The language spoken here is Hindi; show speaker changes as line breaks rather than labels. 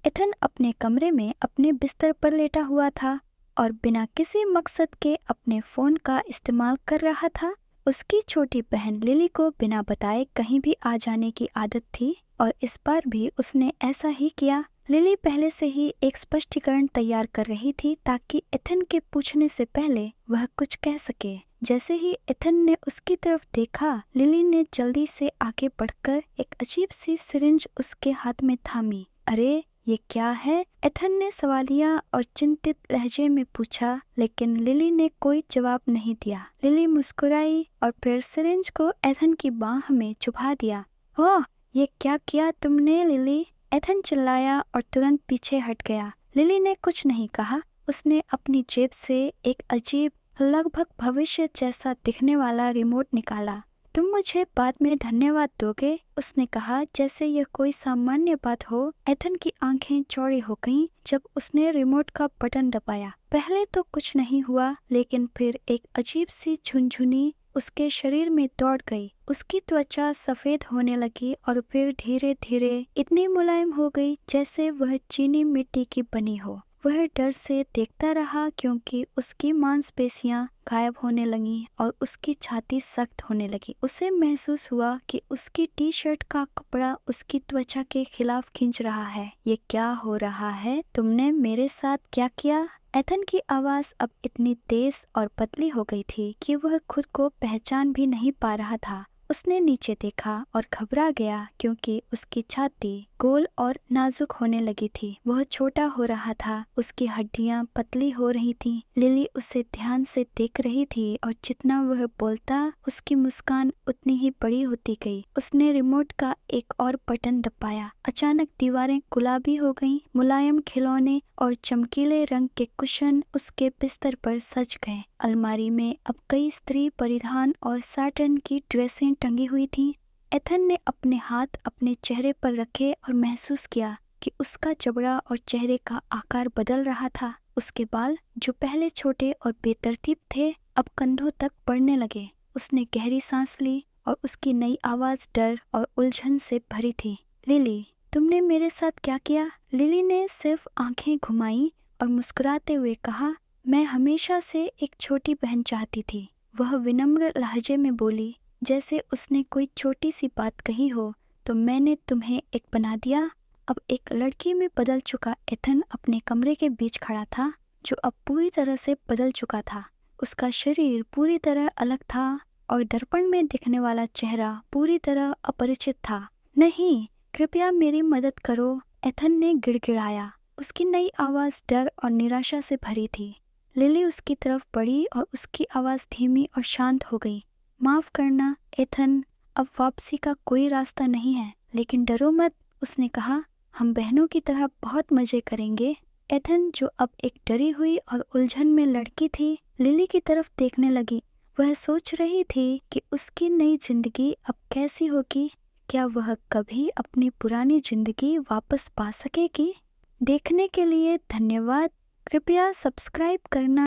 एथन अपने कमरे में अपने बिस्तर पर लेटा हुआ था और बिना किसी मकसद के अपने फ़ोन का इस्तेमाल कर रहा था। उसकी छोटी बहन लिली को बिना बताए कहीं भी आ जाने की आदत थी और इस बार भी उसने ऐसा ही किया। लिली पहले से ही एक स्पष्टीकरण तैयार कर रही थी ताकि एथन के पूछने से पहले वह कुछ कह सके। जैसे ही एथन ने उसकी तरफ देखा, लिली ने जल्दी से आगे बढ़कर एक अजीब सी सिरिंज उसके हाथ में थामी। अरे ये क्या है? एथन ने सवालिया और चिंतित लहजे में पूछा, लेकिन लिली ने कोई जवाब नहीं दिया। लिली मुस्कुराई और फिर सिरिंज को एथन की बाह में चुभा दिया। ओह, ये क्या किया तुमने लिली? एथन चिल्लाया और तुरंत पीछे हट गया। लिली ने कुछ नहीं कहा। उसने अपनी जेब से एक अजीब, लगभग भविष्य जैसा दिखने वाला रिमोट निकाला। तुम मुझे बाद में धन्यवाद दोगे? उसने कहा, जैसे यह कोई सामान्य बात हो। एथन की आंखें चौड़ी हो गईं जब उसने रिमोट का बटन दबाया। पहले तो कुछ नहीं हुआ, लेकिन फिर एक अजीब सी झुनझुनी उसके शरीर में दौड़ गई। उसकी त्वचा सफेद होने लगी और फिर धीरे धीरे इतनी मुलायम हो गई जैसे वह चीनी मिट्टी की बनी हो। वह डर से देखता रहा क्योंकि उसकी मांसपेशियां गायब होने लगीं और उसकी छाती सख्त होने लगी। उसे महसूस हुआ कि उसकी टी शर्ट का कपड़ा उसकी त्वचा के खिलाफ खींच रहा है। ये क्या हो रहा है? तुमने मेरे साथ क्या किया? एथन की आवाज अब इतनी तेज और पतली हो गई थी कि वह खुद को पहचान भी नहीं पा रहा था। उसने नीचे देखा और घबरा गया क्योंकि उसकी छाती गोल और नाजुक होने लगी थी। वह छोटा हो रहा था, उसकी हड्डियां पतली हो रही थीं। लिली उसे ध्यान से देख रही थी और जितना वह बोलता, उसकी मुस्कान उतनी ही बड़ी होती गई। उसने रिमोट का एक और बटन दबाया। अचानक दीवारें गुलाबी हो गईं। मुलायम खिलौने और चमकीले रंग के कुशन उसके बिस्तर पर सज गए। अलमारी में अब कई स्त्री परिधान और साटन की ड्रेसें टंगी हुई थीं। एथन ने अपने हाथ अपने चेहरे पर रखे और महसूस किया कि उसका जबड़ा और चेहरे का आकार बदल रहा था। उसके बाल, जो पहले छोटे और बेतरतीब थे, अब कंधों तक बढ़ने लगे। उसने गहरी सांस ली और उसकी नई आवाज डर और उलझन से भरी थी। लिली, तुमने मेरे साथ क्या किया? लिली ने सिर्फ आंखें घुमाई और मुस्कुराते हुए कहा, मैं हमेशा से एक छोटी बहन चाहती थी। वह विनम्र लहजे में बोली, जैसे उसने कोई छोटी सी बात कही हो। तो मैंने तुम्हें एक बना दिया। अब एक लड़की में बदल चुका एथन अपने कमरे के बीच खड़ा था, जो अब पूरी तरह से बदल चुका था। उसका शरीर पूरी तरह अलग था और दर्पण में दिखने वाला चेहरा पूरी तरह अपरिचित था। नहीं, कृपया मेरी मदद करो, एथन ने गिड़गिड़ाया। उसकी नई आवाज डर और निराशा से भरी थी। लिली उसकी तरफ बढ़ी और उसकी आवाज धीमी और शांत हो गई। माफ करना एथन, अब वापसी का कोई रास्ता नहीं है, लेकिन डरो मत, उसने कहा। हम बहनों की तरह बहुत मजे करेंगे। एथन, जो अब एक डरी हुई और उलझन में लड़की थी, लिली की तरफ देखने लगी। वह सोच रही थी कि उसकी नई जिंदगी अब कैसी होगी। क्या वह कभी अपनी पुरानी जिंदगी वापस पा सकेगी? देखने के लिए धन्यवाद। कृपया सब्सक्राइब करना